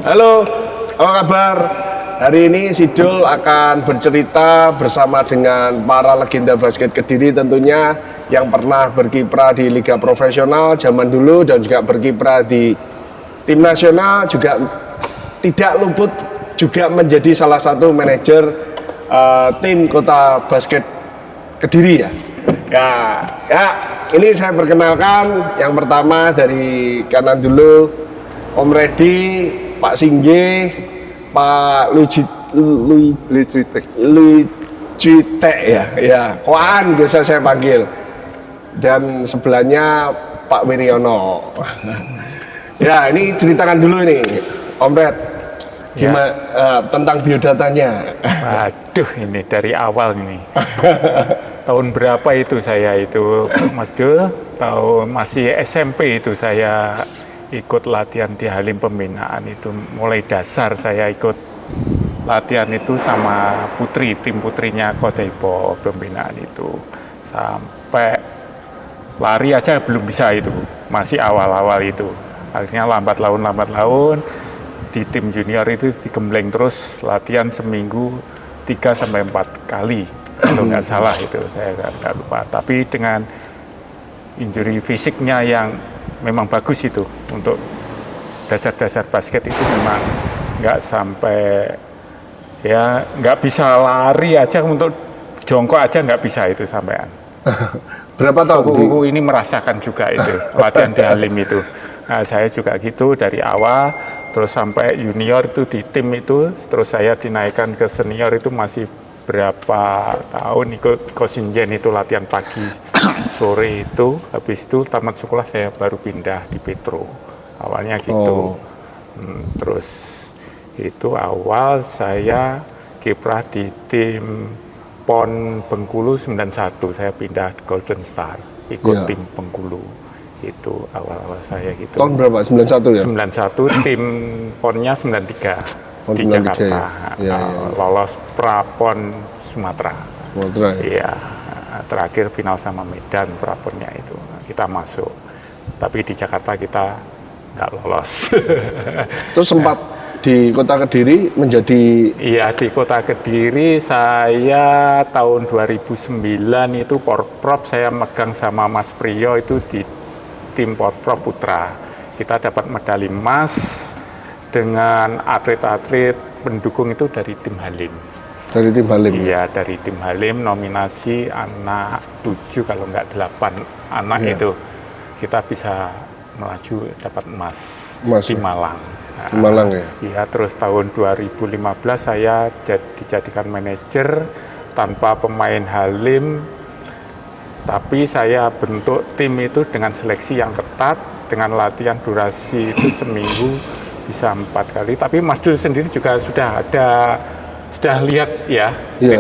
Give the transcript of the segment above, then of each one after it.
Halo, apa kabar? Hari ini Sidul akan bercerita bersama dengan para legenda basket Kediri tentunya yang pernah berkiprah di liga profesional zaman dulu dan juga berkiprah di tim nasional, juga tidak luput juga menjadi salah satu manajer tim Kota Basket Kediri ya. Ya, ini saya perkenalkan yang pertama dari kanan dulu Om Redi, Pak Singge, Pak Lucitek ya, Koan biasa saya panggil. Dan sebelahnya Pak Wiryono. Ya, ini ceritakan dulu nih, Om Red, gimana tentang biodatanya? Aduh, ini dari awal ini. Tahun berapa itu saya itu, Mas Dul? Tahun masih SMP itu saya ikut latihan di Halim Pembinaan itu. Mulai dasar saya ikut latihan itu sama putri, tim putrinya Kodaipo Pembinaan itu. Sampai lari aja belum bisa itu, masih awal-awal itu. Akhirnya lambat laun, di tim junior itu digembleng terus latihan seminggu 3-4 kali. Kalau nggak salah itu, saya nggak lupa. Tapi dengan injury fisiknya yang memang bagus itu, untuk dasar-dasar basket itu memang nggak sampai, ya nggak bisa lari aja, untuk jongkok aja nggak bisa itu sampean. Berapa tahun? Kuku ini merasakan juga itu, latihan di Halim itu. Nah, saya juga gitu dari awal, terus sampai junior itu di tim itu, terus saya dinaikkan ke senior itu masih berapa tahun ikut Kosinjen itu latihan pagi sore itu. Habis itu tamat sekolah saya baru pindah di Petro, awalnya gitu. Terus itu awal saya kiprah di tim PON Bengkulu 91, saya pindah Golden Star, ikut tim Bengkulu. Itu awal-awal saya gitu. Tahun berapa? 91 ya? 91, tim PON-nya 93 di 93, Jakarta. ya. Lolos Prapon Sumatera. Iya, terakhir final sama Medan Praponnya itu. Kita masuk. Tapi di Jakarta kita nggak lolos. Terus sempat di Kota Kediri menjadi... Iya, di Kota Kediri saya tahun 2009 itu Porprov saya megang sama Mas Priyo itu di tim Porprov Putra. Kita dapat medali emas dengan atlet-atlet pendukung itu dari tim Halim. Dari tim Halim? Iya, dari tim Halim, nominasi anak 7 kalau nggak 8 anak itu. Kita bisa melaju dapat emas di Malang. Di Malang ya? Iya, terus tahun 2015 saya dijadikan manajer tanpa pemain Halim, tapi saya bentuk tim itu dengan seleksi yang ketat, dengan latihan durasi itu seminggu bisa 4 kali. Tapi Mas Dul sendiri juga sudah lihat ya,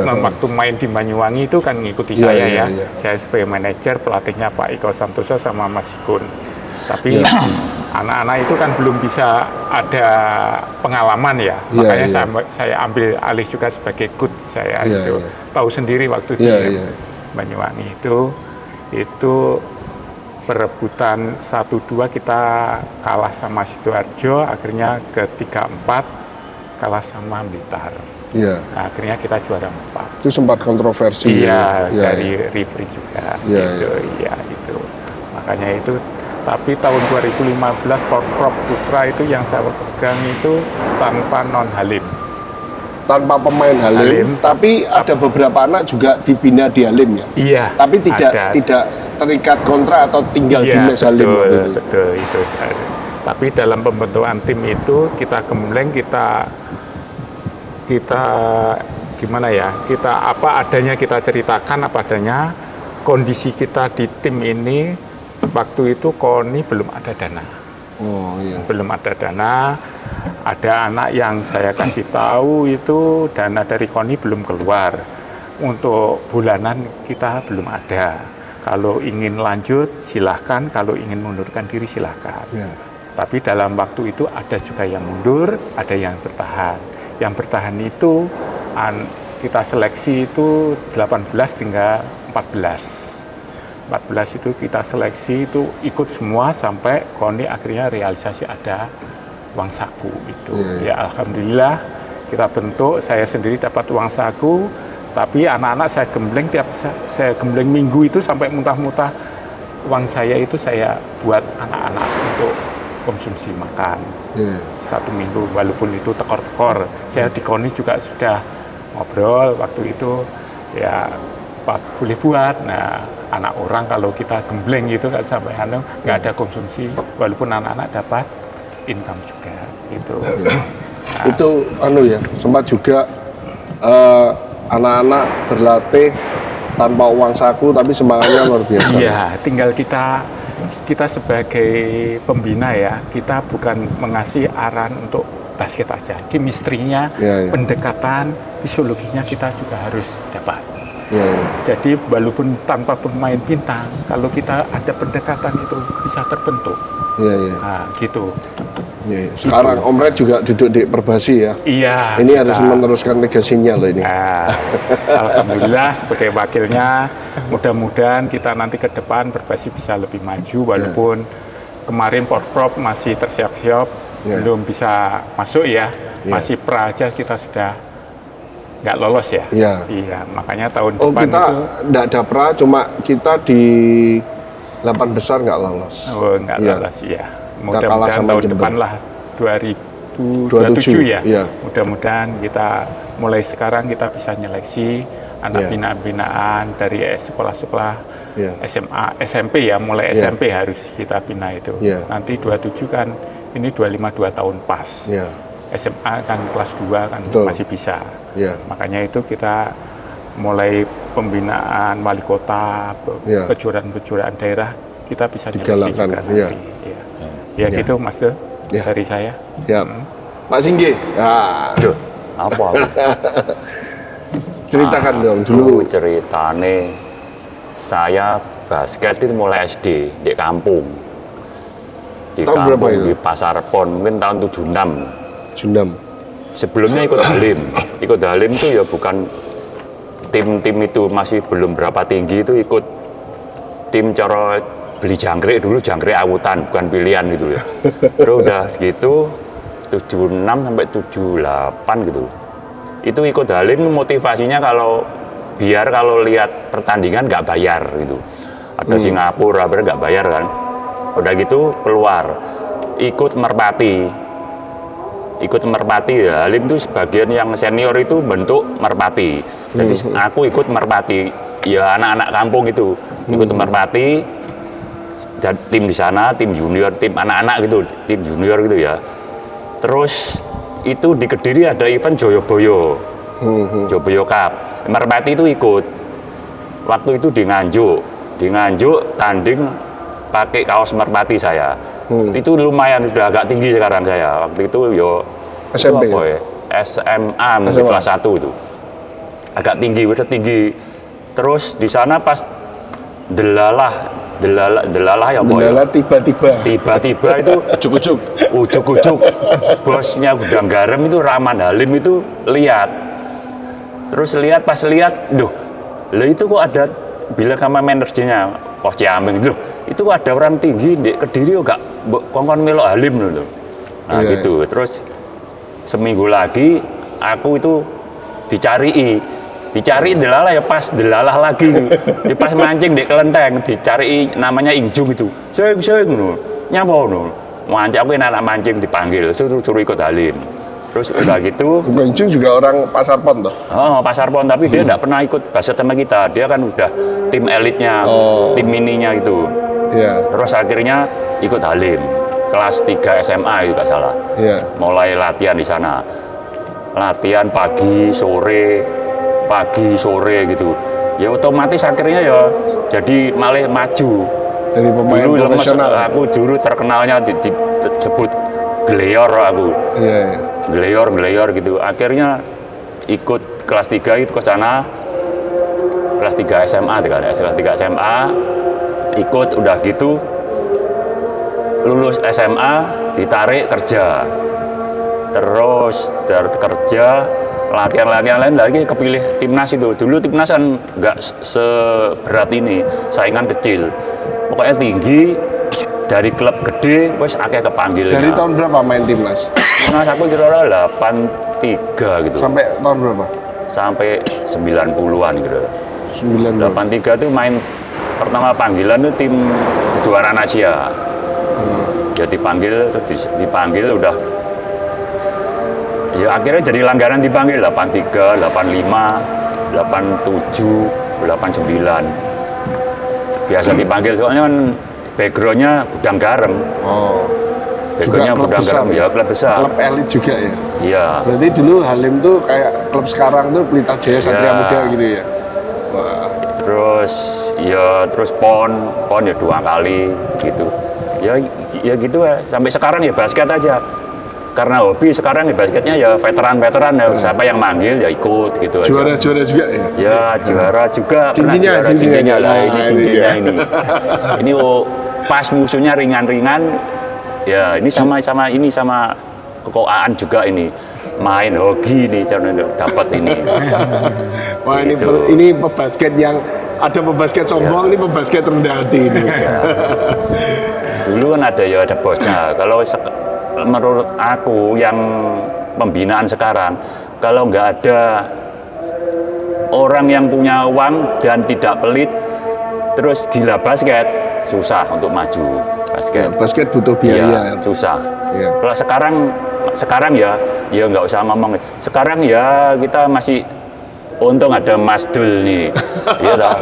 waktu main di Banyuwangi itu kan ngikuti saya ya. Saya sebagai manajer, pelatihnya Pak Iko Santoso sama Mas Sikun. Tapi anak-anak itu kan belum bisa ada pengalaman ya, makanya saya ambil alih juga sebagai coach saya itu. Tahu sendiri waktu di Banyuwangi itu perebutan 1-2 kita kalah sama Sidoarjo, akhirnya ke 3-4 kalah sama Blitar. Nah, akhirnya kita juara 4. Itu sempat kontroversi. Iya, dari referee juga. Itu. Makanya itu. Tapi tahun 2015 Porprov Putra itu yang saya pegang itu tanpa non Halim. Tanpa pemain Halim, tapi ada beberapa anak juga dibina di Halim ya? Iya. Tapi tidak terikat kontrak atau tinggal di mes Halim. Betul itu. Tapi dalam pembentukan tim itu kita gembleng, kita gimana ya? Kita apa adanya, kita ceritakan apa adanya. Kondisi kita di tim ini waktu itu KONI belum ada dana. Belum ada dana. Ada anak yang saya kasih tahu itu dana dari KONI belum keluar. Untuk bulanan kita belum ada. Kalau ingin lanjut silahkan, kalau ingin mundurkan diri silahkan. Tapi dalam waktu itu ada juga yang mundur, ada yang bertahan. Yang bertahan itu kita seleksi itu 18 tinggal 14. 14 itu kita seleksi itu ikut semua sampai KONI akhirnya realisasi ada uang saku itu. Ya alhamdulillah kita bentuk, saya sendiri dapat uang saku, tapi anak-anak saya gembleng saya gembleng minggu itu sampai muntah-muntah uang saya itu saya buat anak-anak untuk konsumsi makan. 1 minggu walaupun itu tekor-tekor. Saya di KONI juga sudah ngobrol waktu itu ya Pak boleh buat. Nah, anak orang kalau kita gembleng gitu kan sampai nggak ada konsumsi, walaupun anak-anak dapat income juga itu. Nah, itu ya sempat juga anak-anak berlatih tanpa uang saku tapi semangatnya luar biasa. Iya, tinggal kita sebagai pembina ya, kita bukan mengasih arahan untuk basket aja, chemistry-nya, pendekatan, fisiologisnya kita juga harus dapat. Jadi walaupun tanpa pemain bintang, kalau kita ada pendekatan itu bisa terbentuk. Nah, gitu. Sekarang Om Red juga duduk di Perbasi ya. Iya. Ini harus meneruskan legasinya loh ini. Nah, alhamdulillah sebagai wakilnya, mudah-mudahan kita nanti ke depan Perbasi bisa lebih maju, walaupun kemarin Porprov masih tersiap-siap, belum bisa masuk ya, masih pra aja kita sudah nggak lolos ya. Iya, makanya tahun depan kita itu nggak ada pra, cuma kita di 8 besar nggak lolos. Oh, nggak lolos ya. Mudah-mudahan tahun depan lah 2027 ya. Mudah-mudahan kita mulai sekarang kita bisa nyeleksi anak binaan dari sekolah-sekolah SMA, SMP ya, mulai SMP harus kita bina itu. Nanti 27 kan ini 25 2 tahun pas. SMA kan kelas 2 kan masih bisa. Makanya itu kita mulai pembinaan wali kota, kejuaraan-kejuaraan daerah kita bisa nyeleksi juga nanti. Ya gitu Mas Del, dari saya. Siap. Pak Singgi. Aduh, apa? Ceritakan dong dulu. Ceritane saya basket itu mulai SD di kampung. Di tahun kampung berapa itu? Di Pasar Pon, mungkin tahun 76. Sebelumnya ikut Halim. Ikut Halim itu ya bukan tim-tim itu, masih belum berapa tinggi itu ikut tim cara beli jangkrik dulu, jangkrik awutan, bukan pilihan gitu ya. Terus udah gitu 76 sampai 78 gitu. Itu ikut Halim motivasinya biar kalau lihat pertandingan nggak bayar gitu. Ada Singapura, nggak bayar kan. Udah gitu keluar, ikut Merpati ya. Halim itu sebagian yang senior itu bentuk Merpati. Jadi aku ikut Merpati, ya anak-anak kampung itu ikut Merpati. Tim di sana, tim junior, tim anak-anak gitu, tim junior gitu ya. Terus itu di Kediri ada event Joyoboyo, Joyoboyo Cup. Merpati itu ikut. Waktu itu di Nganjuk tanding pakai kaos Merpati saya. Itu lumayan, sudah agak tinggi sekarang saya. Waktu itu SMP itu apa ya? SMA mungkin kelas 1 itu. Agak tinggi, udah tinggi. Terus di sana pas delalah ya boy. Delala tiba-tiba itu ujuk-ujuk bosnya Gudang Garam itu Rahman Halim itu lihat. Terus pas lihat, itu kok ada, bilang sama manajernya Pos Ciaming, itu kok ada orang tinggi di Kediri kok gak kongkon melok Halim loh. Nah gitu. Terus seminggu lagi aku itu dicari Delala ya, pas Delalah lagi ya, pas mancing di kelenteng dicari namanya Ingjung itu sing nyapa mancing, aku anak mancing dipanggil suruh ikut Halim. Terus udah gitu Ingjung juga orang Pasar Pon toh? Pasar Pon, tapi dia tidak pernah ikut basket sama kita, dia kan udah tim elitnya, tim mininya itu. Terus akhirnya ikut Halim kelas 3 SMA itu gak salah. Mulai latihan di sana, latihan pagi sore gitu ya, otomatis akhirnya ya jadi malah maju. Jadi pemain dulu profesional. Aku juru terkenalnya disebut Gleyor aku. Gleyor gitu. Akhirnya ikut kelas 3 itu ke sana, kelas 3 SMA kelas 3 SMA ikut, udah gitu lulus SMA ditarik kerja. Terus dari kerja latihan lain lagi kepilih timnas itu. Dulu timnas kan nggak seberat ini, saingan kecil, pokoknya tinggi. dari klub gede wis akeh kepanggil. Dari tahun berapa main timnas? Timnas aku kira-kira 83 gitu. Sampai tahun berapa? Sampai 90-an gitu. 90. 83 tuh main pertama panggilan tuh tim kejuaraan Asia. Ya dipanggil terus dipanggil udah ya akhirnya jadi langganan dipanggil 83, 85, 87, 89. Biasa dipanggil soalnya kan backgroundnya gudang garam. Oh. Backgroundnya Juga klub gudang besar, garam, ya klub besar. Klub elit juga ya. Iya. Berarti dulu Halim tuh kayak klub sekarang tuh Pelita Jaya Satria Ya. Muda gitu ya. Wah. Terus pon ya 2 kali gitu. Ya gitu ya. Sampai sekarang ya basket aja. Karena hobi sekarang ya basketnya ya veteran-veteran ya. Siapa yang manggil ya ikut gitu aja. Juara-juara juga ya. Ya juara juga. Cincinnya, pernah juara cincinnya lah. Ini Nah, cincinnya ini ini. Ini pas musuhnya ringan-ringan. Ya ini sama kekoaan juga ini. Main hoki nih dapat ini. Wah Gitu. ini pebasket yang ada pebasket sombong, ini pebasket rendah hati ini. Ya. Dulu kan ada bosnya. Kalau menurut aku yang pembinaan sekarang, kalau nggak ada orang yang punya uang dan tidak pelit, terus gila basket, susah untuk maju basket. Basket butuh biaya. Iya, susah. Iya. Kalau sekarang ya nggak usah ngomong. Sekarang ya kita masih untung ada Mas Dul nih, iya toh.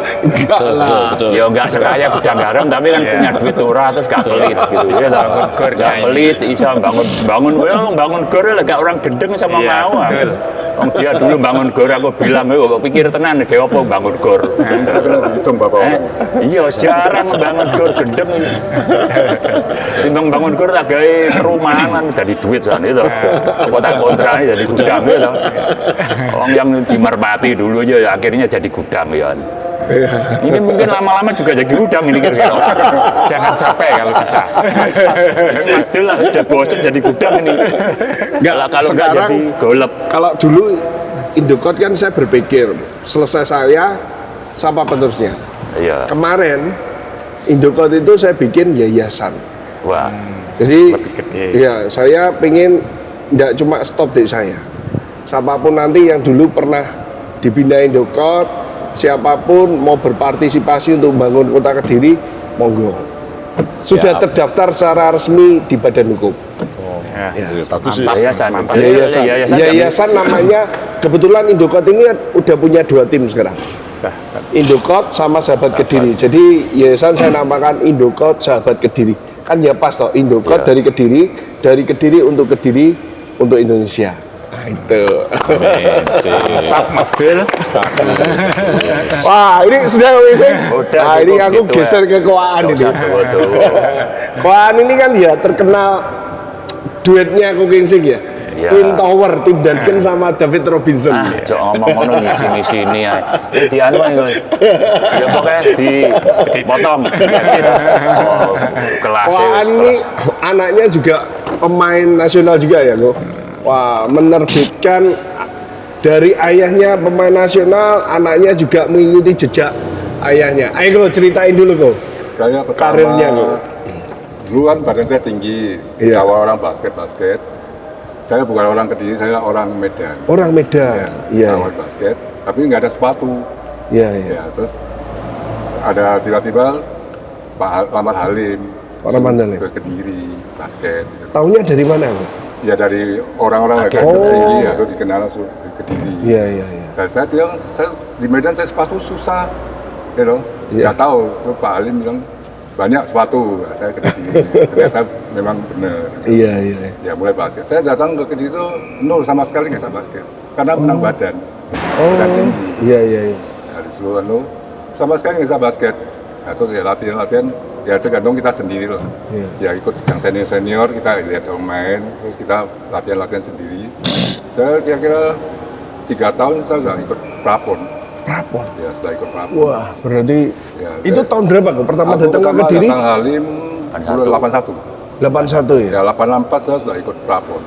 Betul. Ya nggak sekaya gudang garam, tapi kan punya duit turah terus gak pelit gitu, iya toh. Gak pelit, bisa bangun gor lah, gak orang gendeng sama Iya, mau. betul. Dia dulu bangun gor, aku bilang, kok pikir tenan deh apa bangun gor. Hitung Bapak. Iya, jarang bangun gor gendeng ini. Timbang bangun gor tak gawe perumahan kan jadi duit sana itu. Kota kontranya jadi gudang gitu. Orang yang dimerpati dulu aja ya, akhirnya jadi gudang ya. Ini mungkin lama-lama juga jadi gudang ini kira-kira. Jangan sampai kalau bisa. Adil lah, udah bosen jadi gudang ini. Nggak, Kalau nggak sekarang- jadi golep. Kalau dulu Indokot kan saya berpikir selesai saya siapa penerusnya. Iya. Kemarin Indokot itu saya bikin yayasan. Wah. Jadi Lebih gede. ya saya pengen tidak cuma stop di saya. Siapapun nanti yang dulu pernah dibina Indokot, siapapun mau berpartisipasi untuk membangun kota Kediri, monggo. Sudah Siap. terdaftar secara resmi di Badan Hukum. Ya. Bagus sih. Yayasan. Yayasan, yayasan namanya kebetulan Indokot ini udah punya 2 tim sekarang. Sahabat. Indokot sama Sahabat Kediri. Jadi yayasan saya namakan Indokot Sahabat Kediri. Kan ya pas toh Indokot Ya. dari Kediri untuk Indonesia. Nah, itu. Mantap Mas Dul. Wah, ini sudah wesing. Udah, Nah, ini cukup aku gitu, geser ya. ke Koaan Nggak ini. usah tuh. Koaan ini kan ya terkenal duetnya Cooking Sing ya. Iya. Twin Tower, Tim Duncan sama David Robinson. Cok ngomong ngono nih sini ya. Di anu itu. Ya pokoknya dipotong. Oh, kelas. Koaan ini anaknya juga pemain nasional juga ya, Ko. Wah, menerbitkan dari ayahnya pemain nasional, anaknya juga mengikuti jejak ayahnya. Ayo Ko, ceritain dulu Ko. Saya pertama, Karirnya, Bu. dulu kan badan saya tinggi, Iya. awal orang basket. Saya bukan orang Kediri, saya orang Medan. Orang Medan. Iya. Awal basket, tapi nggak ada sepatu. Iya, iya. Ya, terus ada tiba-tiba lamar Halim. Pak Rahman Halim. Ke Kediri, basket. Gitu. Tahunya dari mana, Ko? Ya dari orang-orang yang Oh. tinggi, atau dikenal langsung di Kediri. Iya, iya, iya. Dan saya bilang, di Medan saya sepatu susah, gitu. Iya. Nggak tahu, terus Pak Halim bilang banyak sepatu, saya ke Kediri. Ternyata memang benar. Iya, iya. Ya mulai basket. Saya datang ke Kediri itu nol sama sekali nggak sama basket, karena menang badan, Oh, badan tinggi. iya, iya, iya. Dari seluruh nol sama sekali nggak sama basket. Nah, terus ya latihan, ya tergantung kita sendiri lah. Iya. Ya ikut yang senior kita lihat orang main, terus kita latihan sendiri. Saya kira-kira 3 tahun saya udah ikut prapon. Prapon. Ya setelah ikut prapon. Wah, berarti Ya, itu saya- tahun berapa, Ko? Pertama Aku datang ke pertama Kediri? datang Halim 81. 81 ya? Ya 84 saya sudah ikut prapon.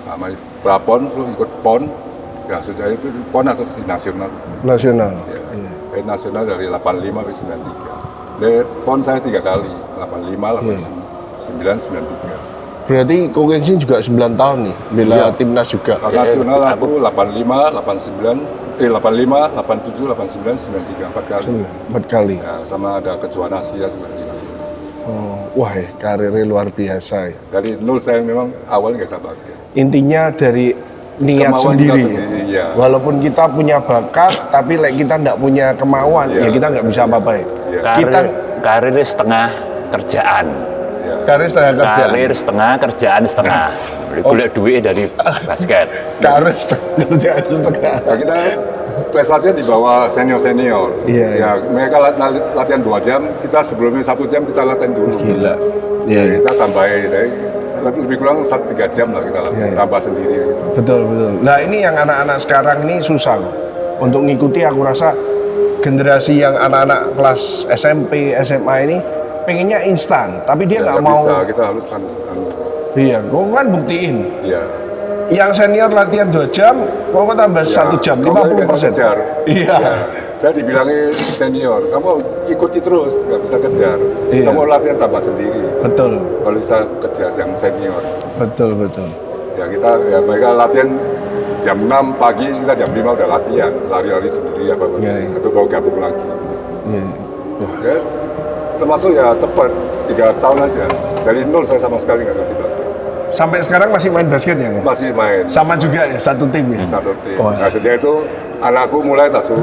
Sama prapon terus ikut pon. Ya sudah itu pon atau di nasional. Nasional. Ya. Nasional dari 85 sampai 93. PON saya 3 kali, 85, 89, 93. Berarti Ko Kingsing juga 9 tahun nih, bela timnas juga. Nasional aku 85, 89, 85, 87, 89, 93, 4 kali. 4 kali. Ya, sama ada kejuaraan Asia seperti nasional. Oh, wah, karirnya luar biasa ya. Dari nol saya memang awalnya nggak bisa basket. Intinya dari niat Kemauan sendiri. kita sendiri, ya. Walaupun kita punya bakat, tapi kita nggak punya kemauan, ya kita nggak bisa apa-apa ya. Ya. Kita Karir setengah kerjaan. Ya. karir setengah kerja. Karir setengah, kerjaan setengah. Golek duit dari basket. Karir setengah kerjaan setengah. Ya, kita prestasinya di bawah senior-senior. Iya, Ya, mereka latihan 2 jam, kita sebelumnya 1 jam kita latihan dulu. Gila. Ya, Iya, kita tambahin, lebih kurang 3 jam lah kita Iya, iya. tambah sendiri. Gitu. betul betul. Nah ini yang anak-anak sekarang ini susah kok. Untuk ngikuti aku rasa generasi yang anak-anak kelas SMP, SMA ini pengennya instan, tapi dia nggak mau. Bisa, kita harus Iya, kau kan buktiin. Iya. Yang senior latihan 2 jam, kau tambah 1 jam, kamu nggak bisa 50%. kejar. Iya. Ya, saya dibilangin senior, kamu ikuti terus, nggak bisa kejar. Iya. Kamu latihan tambah sendiri. Betul, Kalau bisa kejar yang senior. betul, betul. Ya kita, ya mereka latihan jam 6 pagi, kita jam 5 udah latihan, lari-lari sendiri apa Iya, iya. atau baru gabung lagi. Iya. Wah, Ya, termasuk ya cepat 3 tahun aja. Dari nol saya sama sekali nggak ngerti basket. sampai sekarang masih main basket ya? Kak? Masih main Sama juga ya, satu tim ya? satu tim. Wah. Nah sejak itu anakku mulai tasu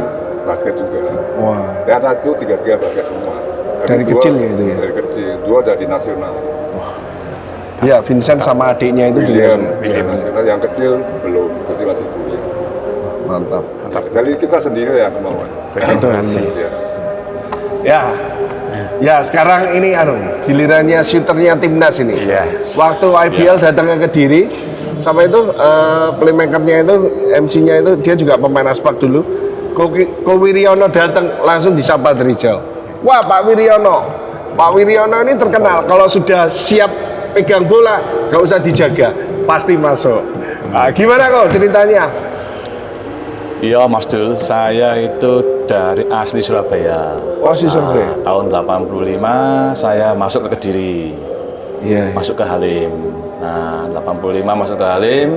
basket juga. Wah, Dan anakku 3-3 basket semua. Tapi Dari kecil ya itu ya? Dari kecil, 2 udah di nasional. ya Vincent sama adiknya itu William, juga. nasional, yang kecil belum, masih kuliah. Mantap. Dari kita sendiri ya kemauan. Regenerasi. Ya. Ya, ya sekarang ini gilirannya shooternya timnas ini. Iya. Waktu IBL datang ke Kediri, sama itu playmakernya itu, MC-nya itu dia juga pemain aspak dulu. Ko Wiryono datang langsung disapa dari jauh. Wah Pak Wiryono, Pak Wiryono ini terkenal kalau sudah siap pegang bola, gak usah dijaga, pasti masuk. Nah, gimana kok ceritanya? Iya Mas Dul, saya itu dari asli Surabaya. Oh, asli Surabaya. Tahun 85 saya masuk ke Kediri, Iya. masuk ke Halim. Nah, 85 masuk ke Halim,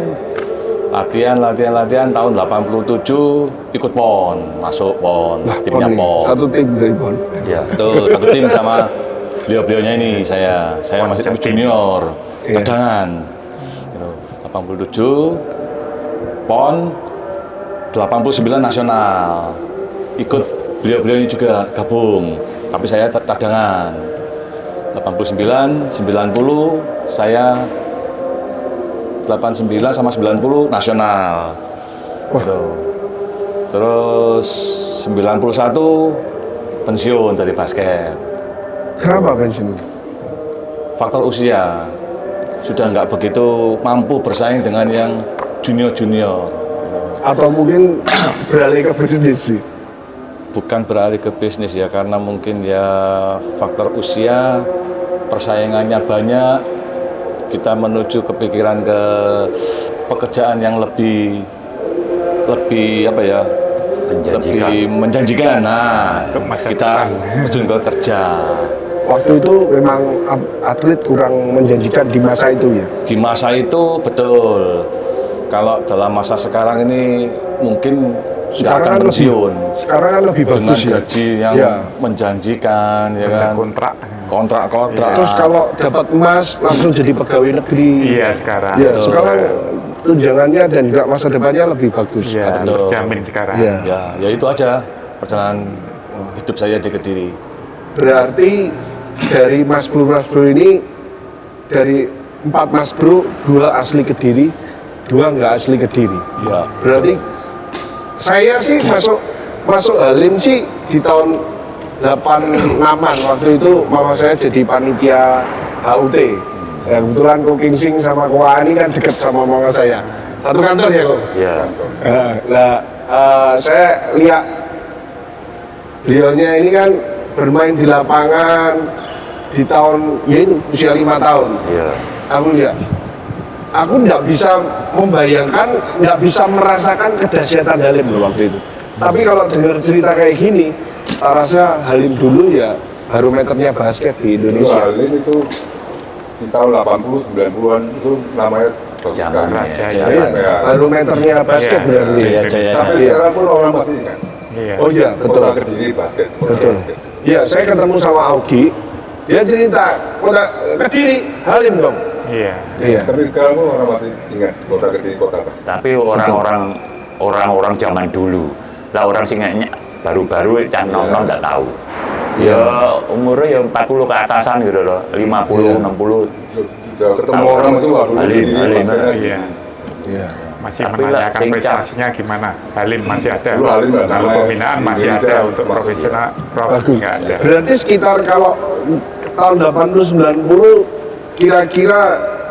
latihan. Tahun 87 ikut PON, masuk PON, timnya PON. Satu tim dari PON. Ya, betul, satu tim sama beliau-beliaunya ini saya masih junior, Iya. cadangan. Gitu. 87 PON, 89 nasional. Ikut beliau-beliau ini juga gabung, tapi saya cadangan. 89, 90 saya 89 sama 90 nasional. Gitu. Terus 91 pensiun dari basket. Kenapa pensiun? Faktor usia, sudah nggak begitu mampu bersaing dengan yang junior-junior. Atau mungkin beralih ke bisnis sih? Bukan beralih ke bisnis ya, karena mungkin ya faktor usia, persaingannya banyak, kita menuju kepikiran ke pekerjaan yang lebih apa ya, lebih menjanjikan. Nah, Untuk masa kita depan. terjun ke kerja. Waktu itu memang atlet kurang menjanjikan di masa itu ya? Di masa itu betul. Kalau dalam masa sekarang ini mungkin nggak akan pensiun. Sekarang kan lebih Dengan bagus ya? gaji yang Ya. menjanjikan, ya kan? Kontrak. Terus kalau dapat emas langsung jadi pegawai negeri. Iya sekarang. Ya, sekarang tunjangannya dan juga masa depannya lebih bagus. Iya, Betul. terjamin sekarang. Iya. Ya itu aja perjalanan hidup saya di Kediri. Berarti dari Mas Bro ini, dari 4 Mas Bro, 2 asli Kediri, 2 nggak asli Kediri. Ya, Berarti saya sih masuk Halim sih di tahun 86-an. Waktu itu mama saya jadi panitia HUT. Ya, kebetulan Ko Kingsing sama Ko Ani kan dekat sama mama saya. Satu kantor ya kok. Iya. Saya lihat beliaunya ini kan bermain di lapangan di tahun ya itu usia 5 tahun. Iya. Aku lihat, aku nggak bisa membayangkan, nggak bisa merasakan kedahsyatan Halim loh waktu itu. Tapi kalau dengar cerita kayak gini, rasanya Halim dulu ya barometernya basket di Dulu Indonesia. Halim itu di tahun 80 90-an itu namanya bagus Zaman sekali. Raja, ya. Ya. Barometernya basket Iya. berarti. Jaya-jaya. Sampai Iya. sekarang pun orang masih ingat. Iya. Oh iya, betul. Kota Kediri basket. Kota Betul. basket. Iya, saya ketemu sama Augie. Dia cerita kota Kediri Halim dong. Iya. Iya. Sampai sekarang pun orang masih ingat kota Kediri kota basket. Tapi orang-orang zaman dulu, lah orang sing baru-baru cah nom-nom nggak tahu. Ya umurnya ya 40 ke atasan gitu loh, 50, 60. Ya, ketemu orang masih wah dulu Halim, Kediri Halim. basketnya Iya. gini. Iya. Masih Tapi lah, menanyakan sing prestasinya gimana. Halim masih ada. Dulu Halim nggak Kalau namanya pembinaan di masih Indonesia ada untuk masuk, profesional, prof Bagus. nggak ada. Berarti sekitar kalau tahun 80-90 kira-kira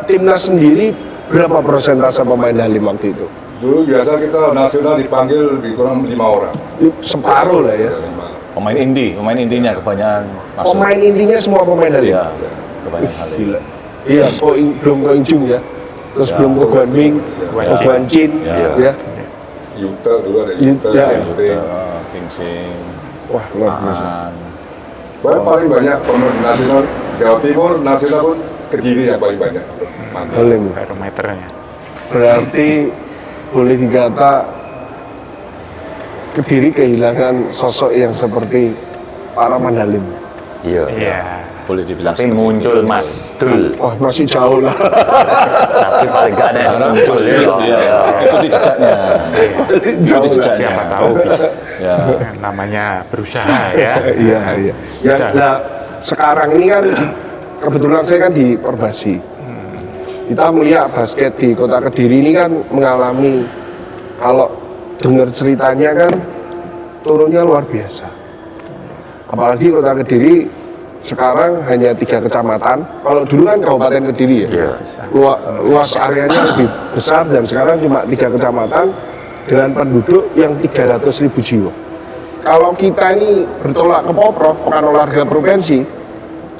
timnas sendiri berapa persentase pemain Halim waktu itu? Dulu biasa kita nasional dipanggil lebih kurang 5 orang. Separuh lah ya. Ya, 5. Pemain intinya kebanyakan masuk. Pemain intinya semua pemain Halim. Iya, kebanyakan Halim. Gila. Iya, belum Ko Injung ya. Terus Ya, belum Ko Guanming, Guan Ko Chin. Guancin, Ya. ya. Yuta dulu ada Yuta, Ya. Gingsing. Kingsing, Wah, luar biasa. Aan. Bahkan paling banyak pemain di nasional Jawa Timur nasional pun Kediri yang paling banyak. Mantap. Halim. Barometernya. Berarti boleh dikata Kediri kehilangan sosok yang seperti Pak Rahman Halim. Iya. Iya. Boleh dibilang Tapi seperti muncul itu. Mas Dul. Wah, masih jauh lah. Tapi paling nggak ada yang muncul ya. Iya, Ya. ikuti jejaknya. Jauh Ikuti lah. jejaknya. Siapa tahu bisa. Ya. Namanya berusaha ya. Iya, iya. Ya, nah, sekarang ini kan kebetulan saya kan di Perbasi. Kita melihat basket di Kota Kediri ini kan mengalami, kalau dengar ceritanya kan turunnya luar biasa. Apalagi Kota Kediri sekarang hanya 3 kecamatan. Kalau dulu kan Kabupaten Kediri ya. Iya. Luas areanya lebih besar dan sekarang cuma 3 kecamatan dengan penduduk yang 300.000 jiwa. Kalau kita ini bertolak ke Poprov, Pekan Olahraga Provinsi,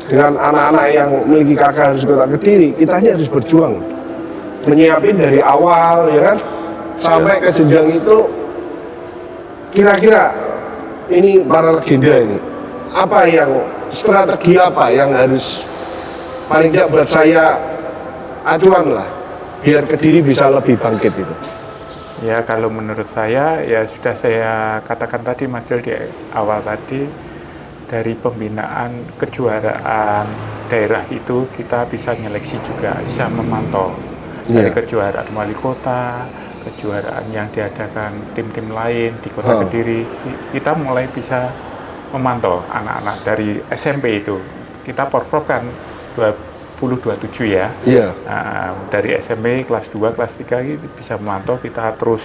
dengan anak-anak yang memiliki kakak harus Kota Kediri, kita hanya harus berjuang menyiapin dari awal ya kan sampai ke jenjang itu. Kira-kira ini para legenda ini apa yang strategi apa yang harus paling tidak buat saya acuan lah biar Kediri bisa lebih bangkit itu? Ya kalau menurut saya ya sudah saya katakan tadi Mas Del di awal tadi, dari pembinaan kejuaraan daerah itu kita bisa nyeleksi juga, bisa memantau dari Iya. kejuaraan wali kota, kejuaraan yang diadakan tim-tim lain di Kota Kediri, kita mulai bisa memantau anak-anak dari SMP itu. Kita Porprov kan 2027 ya. Iya. Nah, dari SMP kelas 2, kelas 3 itu bisa memantau, kita terus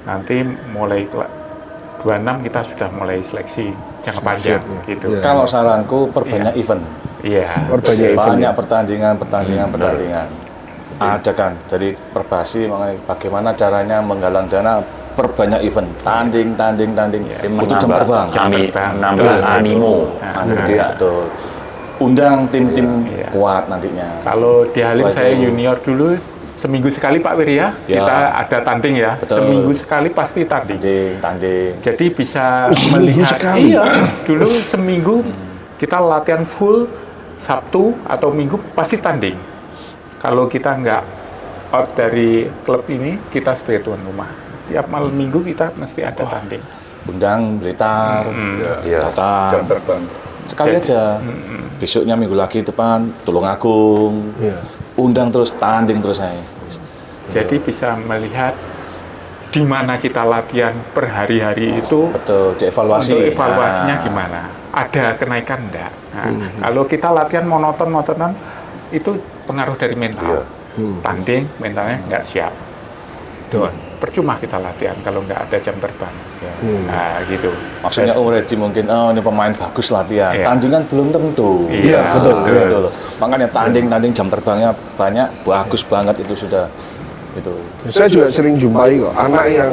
nanti mulai 26 kita sudah mulai seleksi jangka panjang ya. gitu. Iya. Kalau saranku perbanyak event. Iya. Perbanyak event. Banyak pertandingan. Adakan dari Perbasi mengenai bagaimana caranya menggalang dana, perbanyak event, tanding. Itu jam terbang. Menambah animo. Gitu ya, tuh. Undang tim-tim Iya. kuat nantinya. Kalau di Halim Setelah saya itu- junior dulu seminggu sekali Pak Wir ya, Ya. kita ada tanding ya. Betul. Seminggu sekali pasti tanding. Tanding. Jadi bisa Seminggu melihat. sekali? Iya. Dulu seminggu kita latihan full, Sabtu atau Minggu pasti tanding. Kalau kita nggak out dari klub ini, kita sebagai tuan rumah. Tiap malam Minggu kita mesti ada tanding. Undang Blitar, Iya. Jam datang. terbang. Sekali aja. Besoknya minggu lagi depan Tulungagung. Iya. Undang terus, tanding terus saya. Jadi bisa melihat di mana kita latihan per hari-hari itu. Betul, dievaluasi. Untuk evaluasinya Nah, gimana? Ada kenaikan enggak? Nah, kalau kita latihan monoton, itu pengaruh dari mental. Tanding, mentalnya nggak siap. Don, percuma kita latihan kalau nggak ada jam terbang. Nah, gitu. Maksudnya Regi mungkin, ini pemain bagus latihan. Iya. Tandingan belum tentu. Iya, betul. Makanya tanding jam terbangnya banyak, bagus banget itu sudah. Itu. Saya juga sering jumpai kok anak yang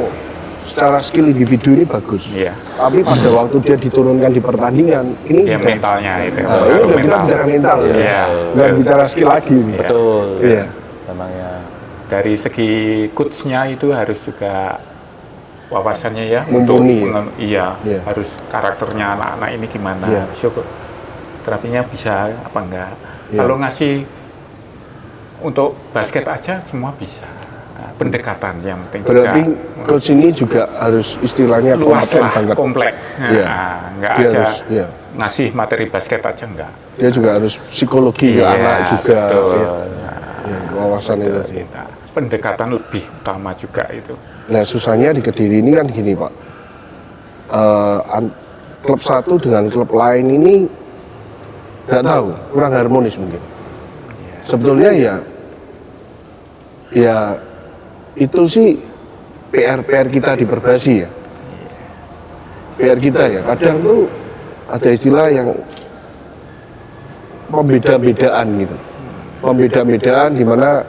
secara skill individu ini bagus. Iya. Tapi pada waktu dia diturunkan di pertandingan, ini Ya sudah- mentalnya itu. Nah, ini pengaruh udah kita mental. bicara mental ya. Iya. Nggak bicara skill lagi ini. Iya. Betul. Iya. Memangnya. Dari segi coachnya itu harus juga wawasannya ya Mumpuni ya? iya, Iya. harus karakternya anak-anak ini gimana. Iya. Syukur terapinya bisa apa enggak. Iya. Kalau ngasih untuk basket aja semua bisa. Nah, pendekatan yang penting Berarti juga coach ini juga harus istilahnya luas kompeten lah, banget. komplek. Iya. Nah, enggak Dia aja harus, iya. ngasih materi basket aja enggak. Dia juga harus psikologi ke Iya, anak juga. betul. Ya. Ya, wawasan itu. Nah, pendekatan lebih utama juga itu. Nah susahnya di Kediri ini kan gini Pak, klub satu dengan klub lain ini nggak tahu, kurang harmonis mungkin. Sebetulnya ya itu sih PR kita di Perbasi ya. PR kita ya, kadang tuh ada istilah yang pembeda-bedaan gitu. Pembeda-bedaan di mana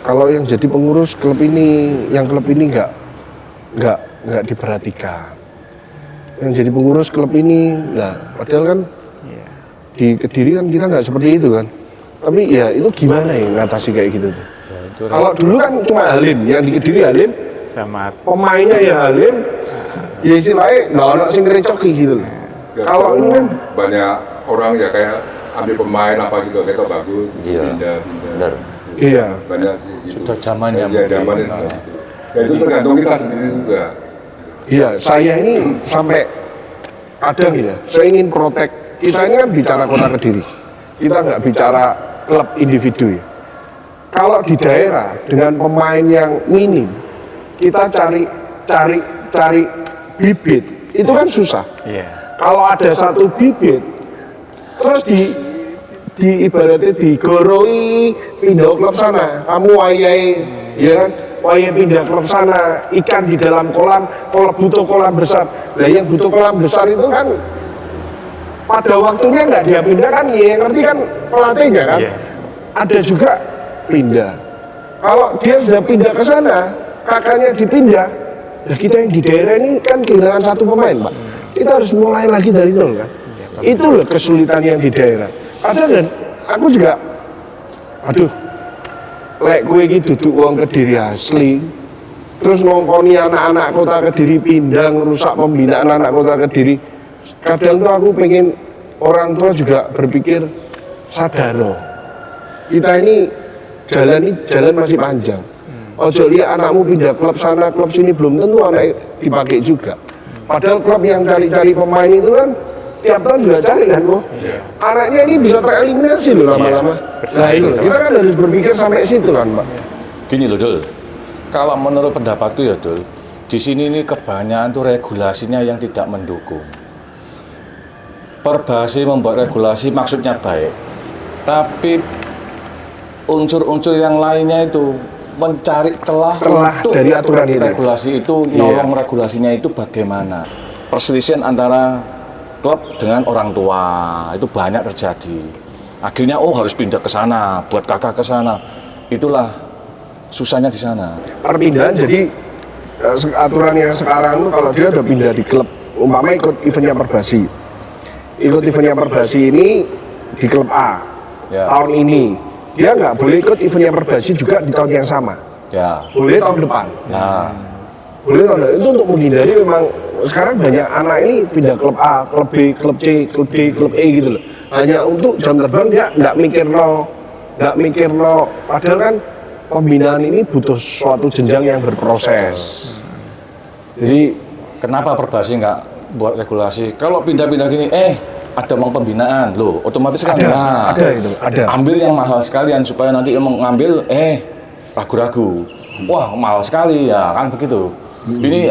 kalau yang jadi pengurus klub ini, yang klub ini nggak diperhatikan. Yang jadi pengurus klub ini, nah padahal kan di Kediri kan kita nggak seperti itu kan. Tapi ya itu gimana ya ngatasi kayak gitu tuh. Kalau dulu kan cuma Halim, yang di Kediri Halim, Sama pemainnya ya Halim, ya istilahnya nggak ada sing ngerecoki gitu loh. Ya, Kalau ini kan banyak orang ya kayak ambil pemain apa gitu, kita bagus, Iya. pindah. Benar. iya, Banyak sih gitu. Sudah zamannya Ya, mungkin. zamannya Nah. seperti itu. Ya itu tergantung kita sendiri juga. iya saya ini sampai kadang ya, saya ingin protek. Kita ini kan bicara kota Kediri, kita nggak bicara klub individu ya. Kalau di daerah dengan pemain yang minim, kita cari bibit itu kan susah. iya. Kalau ada satu bibit, terus di ibaratnya digoroi pindah klub sana, kamu wayai, ya kan? Wayai pindah klub sana, ikan di dalam kolam, kalau butuh kolam besar. Nah yang butuh kolam besar itu kan pada waktunya nggak dia pindah kan, ya ngerti kan pelatihnya kan? Iya. Ada juga pindah. Kalau dia sudah pindah ke sana, kakaknya dipindah, ya kita yang di daerah ini kan kehilangan satu pemain, Pak. Kita harus mulai lagi dari nol kan. Itu loh kesulitan yang di daerah. Kadang kan, aku juga, aduh, lek kue iki duduk wong Kediri asli, terus ngongkoni anak-anak kota Kediri pindah, ngerusak pembinaan anak kota Kediri. Kadang tuh aku pengen orang tua juga berpikir sadar loh. Kita ini jalan masih panjang. Ojo lihat anakmu pindah klub sana, klub sini, belum tentu anak dipakai juga. Padahal klub yang cari-cari pemain itu kan tiap tahun juga cari kan, kok. Anaknya ini bisa tereliminasi loh lama-lama. Nah itu, kita kan harus berpikir sampai situ kan, Pak. Gini loh Dul, kalau menurut pendapatku ya Dul, di sini ini kebanyakan tuh regulasinya yang tidak mendukung. Perbasi membuat regulasi maksudnya baik, tapi unsur-unsur yang lainnya itu mencari celah untuk dari aturan itu. regulasi itu, nolong regulasinya itu bagaimana. Perselisihan antara klub dengan orang tua itu banyak terjadi. Akhirnya harus pindah ke sana, buat kakak ke sana. Itulah susahnya di sana. Perpindahan jadi aturan yang sekarang tuh kalau dia udah pindah di klub, umpama ikut eventnya Perbasi. Ikut eventnya Perbasi ini di klub A Ya. tahun ini. Dia nggak boleh ikut eventnya Perbasi juga di tahun yang sama. Ya, Boleh tahun depan. ya, Boleh tahun depan. Itu untuk menghindari memang sekarang banyak anak ini pindah klub A, klub B, klub C, klub D, klub E gitu loh. Hanya untuk jam terbang dia nggak mikir no. Padahal kan pembinaan ini butuh suatu jenjang yang berproses. Jadi kenapa Perbasi nggak buat regulasi? Kalau pindah-pindah gini, ada uang pembinaan, loh, otomatis kan ada itu, ada. ambil yang mahal sekalian supaya nanti yang mengambil, ragu-ragu. Wah, mahal sekali ya, kan begitu. Ini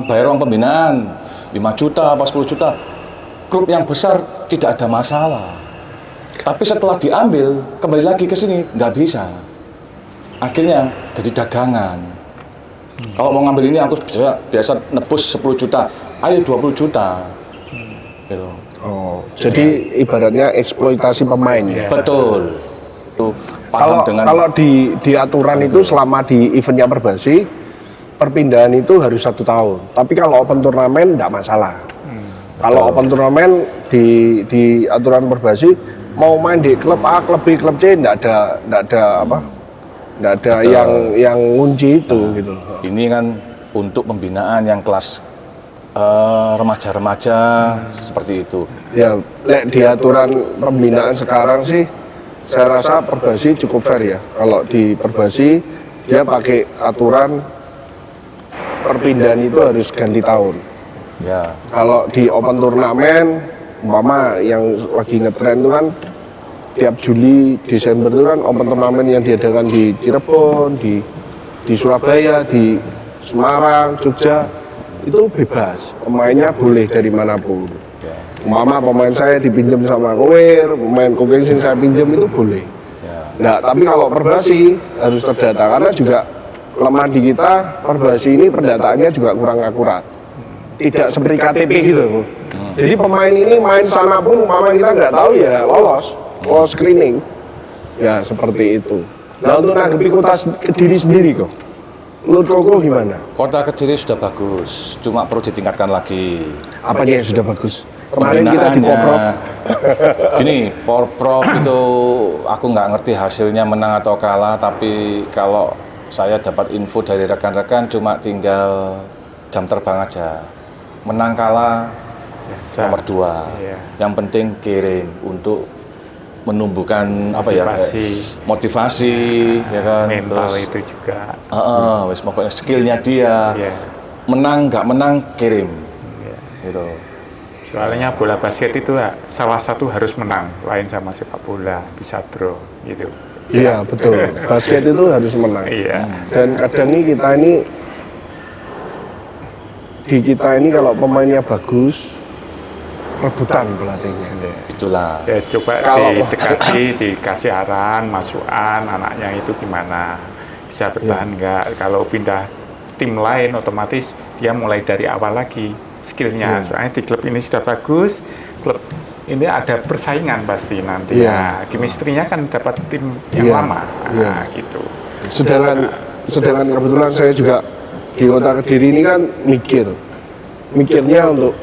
bayar uang pembinaan 5 juta, apa 10 juta. Klub yang besar tidak ada masalah. Tapi setelah diambil, kembali lagi ke sini, nggak bisa. Akhirnya jadi dagangan. Kalau mau ngambil ini aku biasa nebus 10 juta, ayo 20 juta. Gitu. Oh, jadi ibaratnya eksploitasi pemain ya. Betul. Itu paham Kalau di aturan itu selama di eventnya Perbasi, perpindahan itu harus 1 tahun. Tapi kalau open turnamen tidak masalah. Kalau open turnamen di aturan Perbasi mau main di klub A, klub B, klub C tidak ada yang ngunci itu gitu loh. Ini kan untuk pembinaan yang kelas remaja-remaja seperti itu. Ya, di aturan pembinaan sekarang sih, saya rasa Perbasi cukup fair ya. Kalau di Perbasi dia pakai aturan perpindahan itu harus ganti tahun. Ya, Kalau di open turnamen, umpama yang lagi ngetren itu kan tiap Juli, Desember itu kan open turnamen yang diadakan di Cirebon, di Surabaya, di Semarang, Jogja, itu bebas. Pemainnya boleh dari manapun. Umpama pemain saya dipinjam sama Kowir, pemain Kowir yang saya pinjam itu boleh. Nah, tapi kalau Perbasi harus terdata karena juga kelemahan di kita, Perbasi ini pendataannya juga kurang akurat. Tidak seperti KTP gitu. Jadi pemain ini main sana pun umpama kita nggak tahu ya lolos screening. Ya seperti itu. Nah untuk nanggepi kota Kediri sendiri kok, menurut Koko gimana? Kota Kediri sudah bagus, cuma perlu ditingkatkan lagi. Apanya yang sudah bagus? Kemarin kita di Porprov. Ini Porprov itu aku nggak ngerti hasilnya menang atau kalah, tapi kalau saya dapat info dari rekan-rekan cuma tinggal jam terbang aja. Menang kalah Biasa. nomor 2. Iya. Yang penting kirim untuk menumbuhkan motivasi ya kan, Mental terus itu juga. wes pokoknya skillnya dia. Iya. Menang nggak menang kirim Iya. gitu. Soalnya bola basket itu salah satu harus menang, lain sama sepak bola bisa draw gitu. Iya betul. Basket itu harus menang. Iya. Dan kadang nih kita ini kalau pemainnya bagus, rebutan pelatihnya. Itulah. Ya coba Kalau- dikasih arahan, masukan anaknya itu gimana, bisa bertahan nggak? Kalau pindah tim lain otomatis dia mulai dari awal lagi skillnya. Soalnya di klub ini sudah bagus, klub ini ada persaingan pasti nanti. Iya. Nah, chemistry-nya kan dapat tim yang Iya. lama. Iya. Nah, gitu. Sedangkan kebetulan saya juga di kota Kediri ini kan mikirnya untuk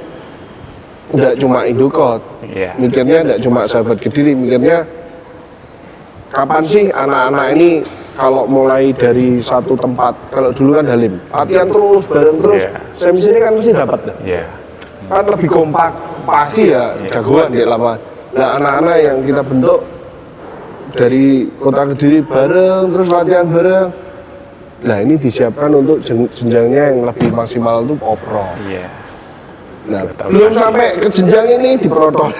nggak cuma Indokot, Iya. mikirnya nggak cuma sahabat Kediri, mikirnya kapan sih anak-anak ini kalau mulai dari satu tempat, kalau dulu kan Halim, latihan terus, bareng terus, Iya. saya sini kan mesti dapat dah. Iya. Kan lebih kompak, pasti ya jagoan di lapangan. Nah anak-anak yang kita bentuk dari kota Kediri bareng, terus latihan bareng. Nah ini disiapkan untuk jenjangnya yang lebih maksimal itu Porprov. Iya. Nah, belum sampai ke jenjang ini diperotoli,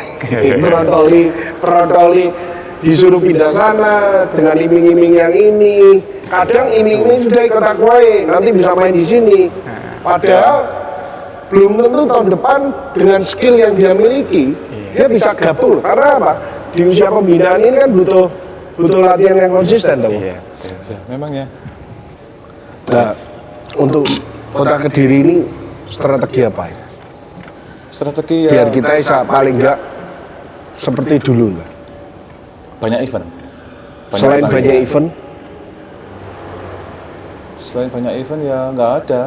disuruh pindah sana dengan iming-iming yang ini. Kadang iming-iming sudah ikut akuai, nanti bisa main di sini. Padahal belum tentu tahun depan dengan skill yang dia miliki, dia bisa gabung. Karena apa? Di usia pembinaan ini kan butuh latihan yang konsisten, tahu? Iya. Ya, memang ya. Nah, untuk kota Kediri ini strategi apa ya? Strategi Biar ya kita bisa paling enggak seperti dulu lah. banyak event. Selain pertandingan. banyak event, Selain banyak event ya nggak ada.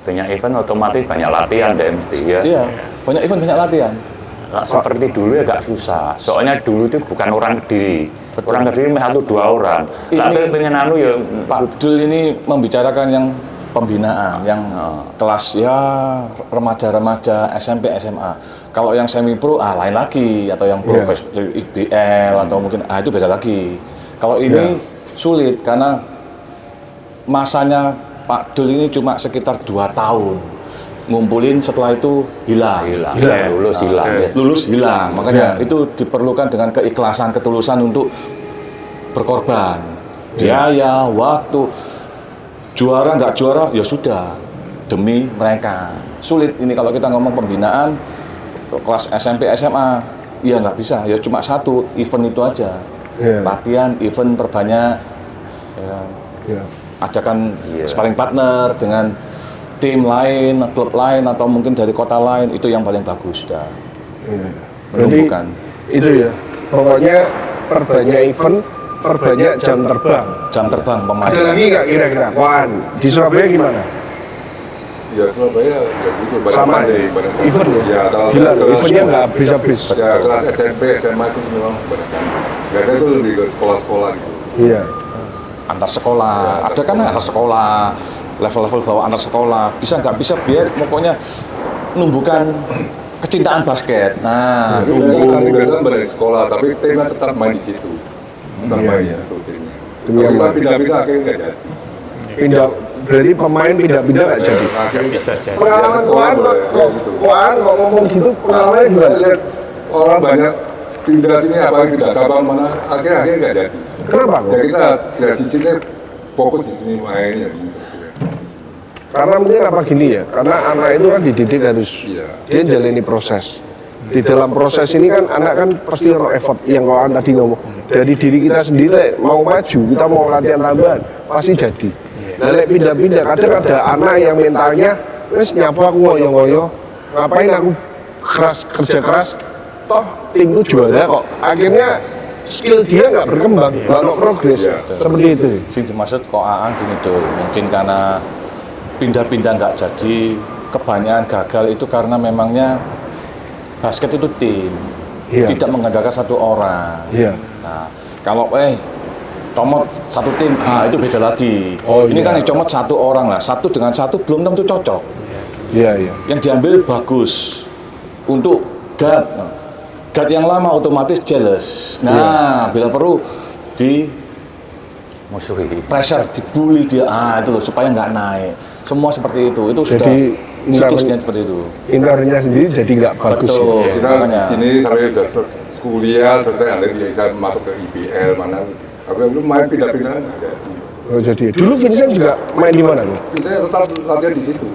Banyak event otomatis banyak latihan deh mesti ya. Iya, banyak event banyak latihan. Nggak seperti dulu ya nggak susah. Soalnya dulu itu bukan orang Kediri. Orang Kediri cuma 1-2 orang. Tapi pengen anu ya Pak Abdul ini membicarakan yang pembinaan, yang kelas ya remaja-remaja, SMP, SMA. Kalau yang semi pro lain lagi, atau yang pro IBL atau mungkin itu beda lagi. Kalau ini sulit karena masanya Pak Abdul ini cuma sekitar 2 tahun. Ngumpulin setelah itu hilang. lulus hilang. Ya. Lulus hilang. Makanya itu diperlukan dengan keikhlasan, ketulusan untuk berkorban. Biaya, waktu. Juara nggak juara ya sudah demi mereka. Sulit ini kalau kita ngomong pembinaan kelas SMP SMA ya nggak bisa, ya cuma satu event itu aja. Latihan event perbanyak ya. Adakan sparring partner dengan tim lain, klub lain atau mungkin dari kota lain, itu yang paling bagus sudah. Menumbuhkan itu ya. Pokoknya perbanyak event, perbanyak jam terbang. jam terbang pemain. Ada lagi nggak kira-kira? Wan, di Surabaya gimana? Ya Surabaya ya gitu Sama deh, event ya? Ya kalau Gila, kelas- eventnya nggak habis-habis. Ya kelas SMP, SMA itu memang kebanyakan. Biasanya itu lebih ke sekolah-sekolah gitu. Iya. Antar sekolah, Ya, ada kan antar sekolah, level-level bawah antar sekolah, bisa nggak bisa biar pokoknya menumbuhkan kecintaan basket. Nah, Itu tumbuh. biasanya dari sekolah, tapi timnya tetap main di situ. Tetap main di situ timnya. Kalau kita pindah-pindah akhirnya nggak jadi. Pindah, berarti pemain pindah-pindah nggak jadi. Akhirnya Bisa jadi. Pengalaman sekolah Koan boleh, kok gitu. Koan kok ngomong gitu pengalamannya Saya gimana? lihat orang banyak pindah sini apa pindah cabang mana akhirnya nggak jadi. Kenapa kok? Ya kita ya sisinya fokus di sini main ya di sini. Karena mungkin apa gini ya, karena anak itu kan dididik harus Iya. dia jalani proses. Di dalam proses ini kan anak kan pasti ono effort yang Koan tadi ngomong. Dari diri kita sendiri mau maju, kita mau latihan tambahan, pasti jadi. Nah, lek pindah-pindah, kadang ada anak yang mentalnya, wes nyapa aku ngoyo-ngoyo, ngapain aku kerja keras, toh timku juara kok. Akhirnya skill dia nggak berkembang, nggak ada progres, Iya. seperti itu. Sing dimaksud kok gini tuh, mungkin karena pindah-pindah nggak jadi, kebanyakan gagal itu karena memangnya basket itu tim, Iya. tidak mengandalkan satu orang. Iya. Nah, kalau comot satu tim, itu beda lagi. Oh, Ini iya. kan yang comot satu orang lah, satu dengan satu belum tentu cocok. Iya, iya. Yang diambil bagus untuk guard. Guard yang lama otomatis jealous. Nah, bila perlu di Musuhi. pressure, dibully dia, itu loh supaya nggak naik. Semua seperti itu sudah Jadi, siklusnya seperti itu. Interiornya sendiri jadi nggak bagus. Betul. Ya. Kita Makanya. di sini sampai udah kuliah selesai ada bisa masuk ke IBL mana. Aku belum main pindah-pindah nggak jadi. Oh, jadi dulu Vincent juga main di mana nih? Saya tetap latihan di situ.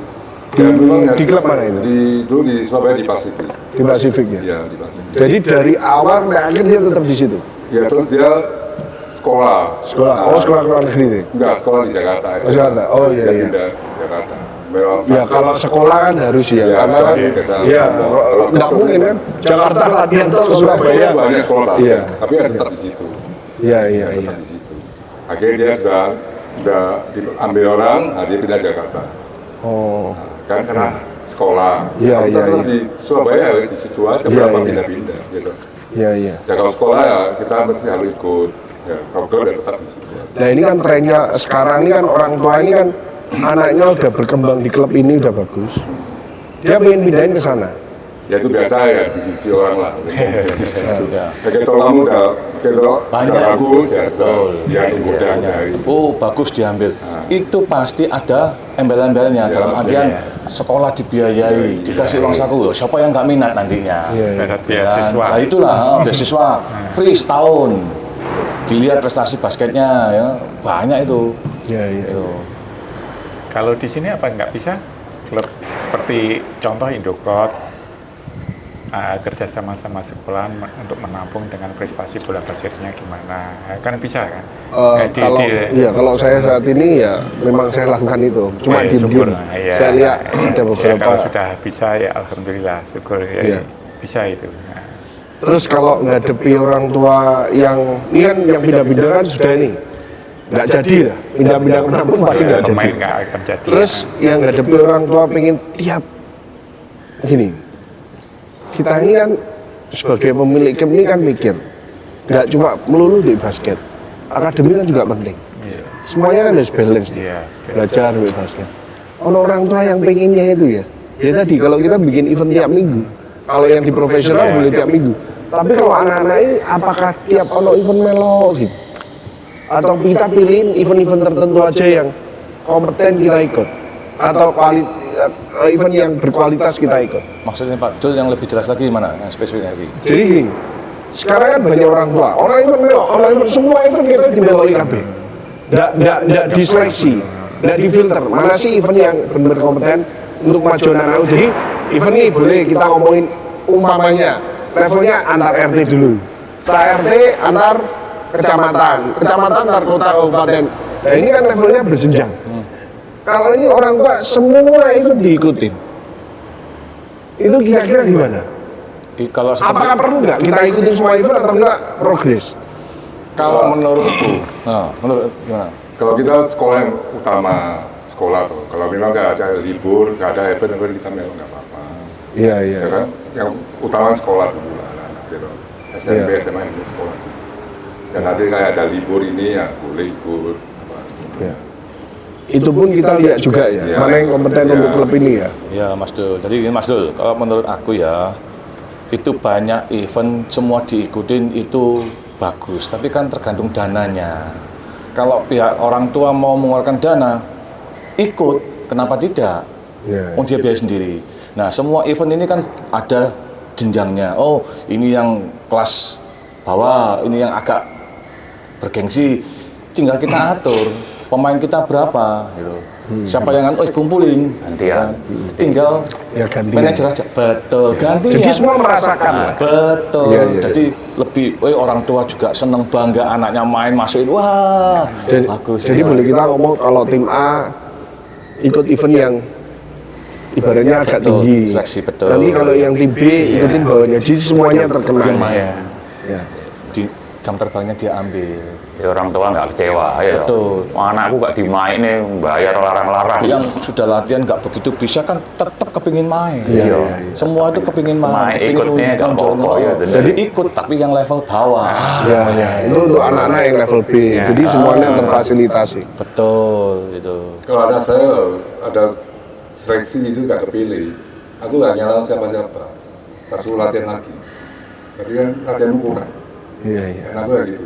Di klub mana itu? Dulu di Surabaya di Pasifik. Di Pasifik ya. Iya di Pasifik. Jadi dari awal sampai akhir dia tetap di situ. Ya terus dia sekolah. Sekolah. Oh, sekolah luar negeri nih. Enggak, sekolah di Jakarta. SMA. Jakarta. Oh, iya, Dia iya. pindah Jakarta. Memang Ya kalau sekolah kan harus ya, Ya, karena sekolah kan di sana. ya Kalau nggak mungkin kan Jakarta latihan terus ke Surabaya. banyak sekolah basket, Iya. tapi ya tetap di situ. Iya iya iya. Tetap di situ. Akhirnya dia sudah diambil orang, dia pindah Jakarta. Oh Kan karena sekolah. Iya, Kalau kita iya, tetap iya. di Surabaya ya di situ aja, Iya, berapa iya. pindah-pindah gitu. iya iya. Ya kalau sekolah ya kita mesti harus ikut. Ya, kalau klub ya tetap di situ. Nah ini kan trennya sekarang ini kan orang tua ini kan anaknya udah berkembang di klub ini udah bagus. Dia pengen pindahin ke sana. Ya itu biasa ya, bisik-bisik orang lah. Di situ. Ya. Kayak kalau kamu udah Banyak. bagus ya sudah Betul. dia mudah dari. Oh, bagus diambil. Itu pasti ada embel-embelnya Ya, dalam pasti. artian sekolah dibiayai, dikasih uang saku. Siapa yang nggak minat nantinya? Iya, iya. Ibarat beasiswa. Nah, itulah beasiswa free setahun. Dilihat prestasi basketnya ya, banyak itu. Iya iya. Itu. Kalau di sini apa nggak bisa? Klub seperti contoh Indokot kerja sama sekolah untuk menampung dengan prestasi bola basketnya gimana? Kan bisa kan? Kalau saya saat ini ya memang saya lakukan itu. Cuma syukur. diem-diem. Iya. Saya lihat ada Ya, beberapa. kalau sudah bisa ya alhamdulillah syukur ya, Iya. bisa itu. Nah, Terus kalau ngadepi orang tua yang ini kan yang pindah-pindah kan sudah ini nggak jadi lah. Pindah-pindah kemana pun pasti nggak jadi. pemain nggak akan jadi. Terus yang ngadepi orang tua pengen tiap gini. Kita ini kan sebagai pemilik klub ini kan mikir nggak cuma melulu di basket. Akademi kan juga penting. Iya. Semuanya kan harus balance nih. Iya. Belajar di basket. Orang tua yang pengennya itu ya. Ya tadi kalau kita bikin event tiap minggu, kalau yang di profesional Iya. boleh tiap minggu. Tapi kalau anak-anak ini apakah tiap ono event melo gitu? Atau kita pilihin event-event tertentu aja yang kompeten kita ikut? Atau event yang berkualitas kita ikut? Maksudnya Pak Dul yang lebih jelas lagi mana? Yang spesifiknya lagi. Jadi gini, sekarang kan banyak orang tua, orang event melo, orang event semua event kita di melo IKB. Nggak diseleksi, nggak difilter. Mana sih event yang benar kompeten untuk maju anak-anak? Jadi event ini boleh kita ngomongin umpamanya levelnya antar RT dulu. Setelah RT antar kecamatan, kecamatan antar kota kabupaten. Nah ini kan levelnya berjenjang. Kalau ini orang tua semua event diikutin. Itu kira-kira gimana? Kalau seperti, Apakah perlu nggak kita ikutin semua event atau kita progres? kalau menurutku, menurut gimana? Kalau kita sekolah yang utama, sekolah tuh. Kalau memang nggak ada libur, nggak ada event kita memang nggak apa-apa. Iya iya. Ya kan? Yang utama sekolah dulu lah, anak-anak gitu. SMP, Iya. SMA ini sekolah dulu. Dan nanti kayak ada libur ini ya boleh ikut. Apa. Iya. itu pun kita lihat juga ya, Iya. mana yang kompeten Iya. untuk klub ini ya. Ya Mas Dul, jadi ini Mas Dul, kalau menurut aku ya, itu banyak event semua diikutin itu bagus, tapi kan tergantung dananya. Kalau pihak orang tua mau mengeluarkan dana, ikut, kenapa tidak? Ya. Dia biaya sendiri. Nah, semua event ini kan ada jenjangnya. Oh, ini yang kelas bawah, ini yang agak bergengsi, tinggal kita atur. Pemain kita berapa, gitu. Siapa yang kumpulin, Gantian. tinggal Ya, gantian. manajer aja. Betul, gantian. Jadi semua merasakan lah. Betul. Iya, iya. Jadi lebih, orang tua juga seneng bangga anaknya main masukin. Wah, Jadi, bagus. jadi boleh kita ngomong kalau tim A ikut event yang ibaratnya agak Betul, tinggi. seleksi, betul. Nanti kalau yang tim B ikutin bawahnya, jadi semuanya terkenal. main. Ya. Di jam terbangnya dia ambil. Ya, orang tua nggak kecewa ya. Betul. Anakku nggak dimainin, bayar larang-larang. Yang sudah latihan nggak begitu bisa kan tetap kepingin main. Iya. Semua itu kepingin main. kepingin Ikutnya nggak nonton. apa-apa, ya, bener. Jadi ikut tapi yang level bawah. Ya, ya. Itu untuk anak-anak yang level B. Jadi semuanya terfasilitasi. Betul itu. Kalau anak saya ada seleksi itu nggak kepilih, aku nggak nyalain siapa-siapa. Tak suruh latihan lagi. Berarti kan latihanmu kurang. Iya, iya. Dan aku kayak gitu.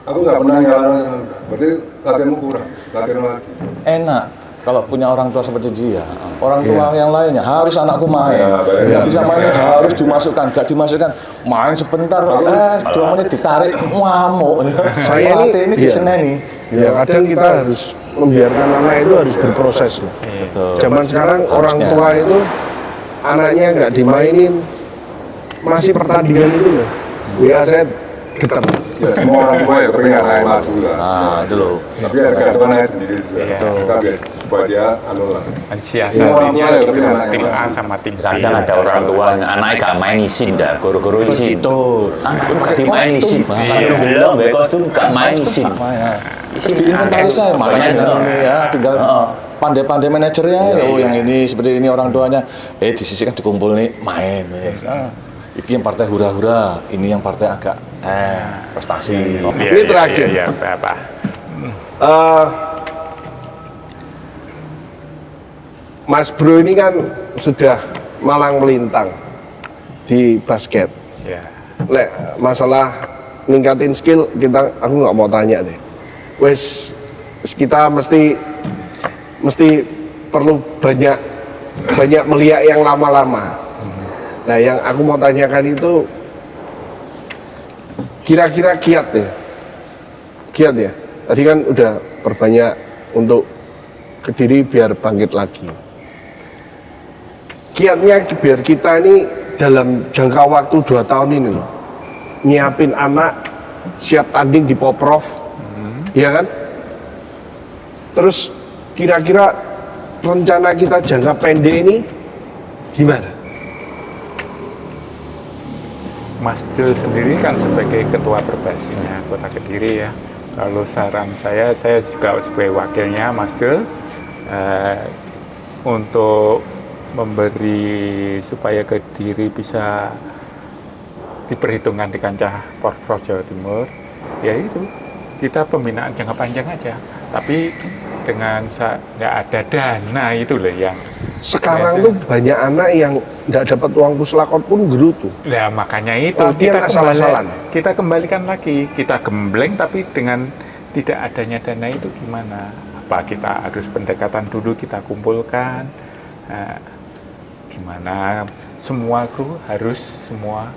Aku nggak pernah nyalain, berarti latihanmu kurang. Latihan lagi. Enak kalau punya orang tua seperti dia. Orang tua yang lainnya harus anakku main. Ya, baik. Nggak bisa main harus dimasukkan. Nggak dimasukkan main sebentar. 2 menit ditarik ngamuk. Saya Pelatih ini iya. diseneni. Ya, kadang kita harus membiarkan anak itu harus berproses loh. Betul. Zaman sekarang orang Harusnya. tua itu anaknya nggak dimainin, masih pertandingan itu loh. Ya saya getar. Ya semua orang tua ya pengen anaknya maju lah. Nah, itu loh. Tapi ya tergantung anaknya sendiri juga. Kita biar supaya dia anu lah. Mensiasatinya Iya, itu iya. tim A sama tim B. Kadang ada orang tua anaknya gak main izin dah, guru-guru izin. Betul. Anakku gak dimain izin. Kalau belum gak kostum gak main izin. Terus diinventarisasi makanya ini ya tinggal pandai-pandai manajernya. Oh yang ini seperti ini orang tuanya. Disisikan dikumpul nih main. Ini yang partai hura-hura, ini yang partai agak prestasi. Iya, Ini iya, terakhir. Iya, berapa? Mas Bro ini kan sudah malang melintang di basket. Ya. Lek masalah ningkatin skill aku nggak mau tanya deh. Wes kita mesti perlu banyak melihat yang lama-lama. Nah yang aku mau tanyakan itu kira-kira kiat ya. Tadi kan udah perbanyak untuk Kediri biar bangkit lagi. Kiatnya biar kita ini dalam jangka waktu 2 tahun ini loh, nyiapin anak siap tanding di Poprov, ya kan? Terus kira-kira rencana kita jangka pendek ini gimana? Mas Dul sendiri kan sebagai ketua perbasinya Kota Kediri ya. Kalau saran saya juga sebagai wakilnya Mas Dul untuk memberi supaya Kediri bisa diperhitungkan di kancah Porprov Jawa Timur, yaitu kita pembinaan jangka panjang aja. Tapi dengan nggak ada dana itu loh yang Sekarang tuh banyak anak yang nggak dapat uang puslakot pun gerutu. Nah makanya itu Latihan asal-asalan. kita kembalikan lagi, kita gembleng tapi dengan tidak adanya dana itu gimana? Apa kita harus pendekatan dulu kita kumpulkan? Gimana? Semua kru harus semua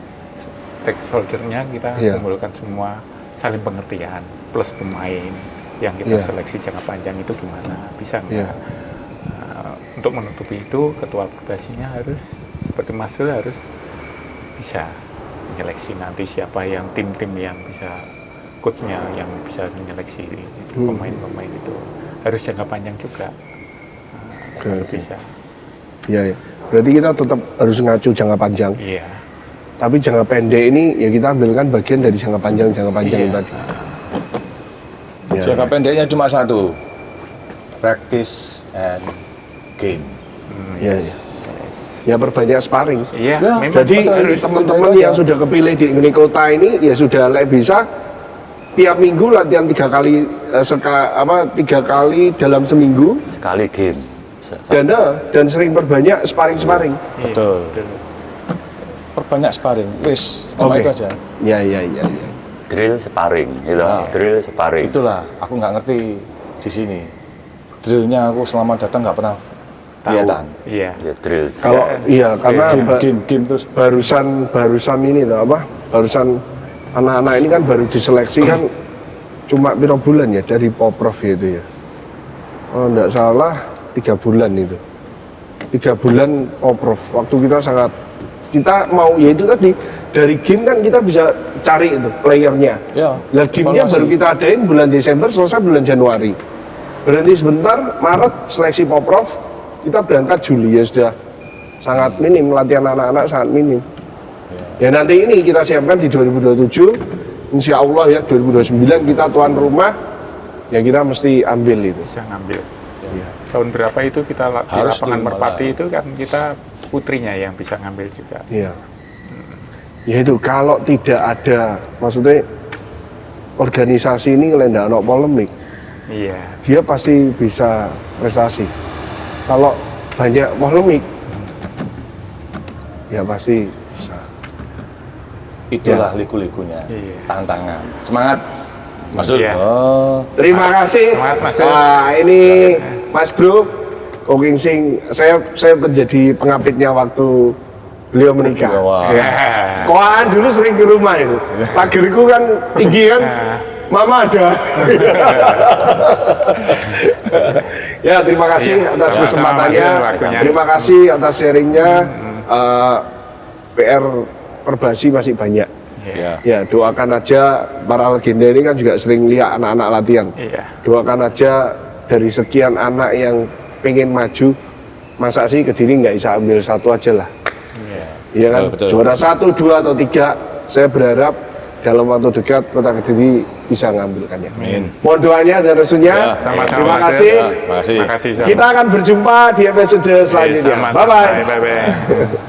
stakeholder-nya kita kumpulkan semua saling pengertian plus pemain yang kita seleksi jangka panjang itu gimana? Bisa nggak? Untuk menutupi itu ketua perbasinya harus seperti Mas Dul harus bisa menyeleksi nanti siapa yang tim-tim yang bisa coachnya yang bisa menyeleksi pemain-pemain itu harus jangka panjang juga. Kalau bisa. Iya, ya. Berarti kita tetap harus ngacu jangka panjang. Iya. Tapi jangka pendek ini ya kita ambilkan bagian dari jangka panjang itu tadi. Ya. Jangka pendeknya cuma satu, practice and game. Ya, ya. Ya perbanyak sparring. Iya, memang Jadi harus. teman-teman yang sudah kepilih di Kota ini ya sudah bisa tiap minggu latihan 3 kali 3 kali dalam seminggu Sekali game. dan sering perbanyak sparring. Betul. Perbanyak sparring, wis, cuma Oke. itu aja. Ya. Drill sparring, gitu. Drill sparring. Itulah, aku nggak ngerti di sini. Drillnya aku selama datang nggak pernah kelihatan. Iya. Ya, drill. Kalau iya karena Game terus. barusan ini tuh barusan anak-anak ini kan baru diseleksi kan cuma berapa bulan ya dari Poprov itu ya. Oh enggak salah 3 bulan itu. 3 bulan Poprov. Waktu kita mau ya itu tadi dari game kan kita bisa cari itu playernya. Ya. Nah gamenya evaluasi. baru kita adain bulan Desember, selesai bulan Januari. Berhenti sebentar, Maret seleksi Poprov, kita berangkat Juli ya sudah sangat minim, latihan anak-anak sangat minim. Ya nanti ini kita siapkan di 2027, insya Allah ya 2029 kita tuan rumah, ya kita mesti ambil itu. Bisa ngambil. Ya. Tahun berapa itu kita di Harus lapangan di Merpati malah. itu kan kita putrinya yang bisa ngambil juga. Iya. Ya itu kalau tidak ada, maksudnya organisasi ini kalau tidak ada polemik, Iya. dia pasti bisa prestasi. Kalau banyak polemik, ya pasti bisa. Itulah liku-likunya, Iya. tantangan. Semangat, Mas Dul. Iya. Oh, Terima kasih. Semangat, Mas Dul. Wah, ini Mas Bro, Koking Sing, saya menjadi pengapitnya waktu beliau menikah. wah. Ya. Koan dulu sering ke rumah itu. Pagerku kan tinggi kan. Mama ada. Ya, terima kasih Iya, atas sama-sama, kesempatannya. Mas, waktunya. Terima kasih atas sharingnya. PR Perbasi masih banyak. Ya. Ya, doakan aja para legenda ini kan juga sering lihat anak-anak latihan. Iya. Doakan aja dari sekian anak yang pengen maju, masa sih Kediri nggak bisa ambil satu aja lah. Iya kan, Betul, betul. juara 1, 2, atau 3, saya berharap dalam waktu dekat Kota Kediri bisa mengambilkannya. Amin. Mohon doanya dan restunya. Ya, Sama-sama, Terima Mas. kasih. Terima kasih. Terima kasih. Kita akan berjumpa di episode selanjutnya. Sama-sama. Bye-bye. Bye-bye.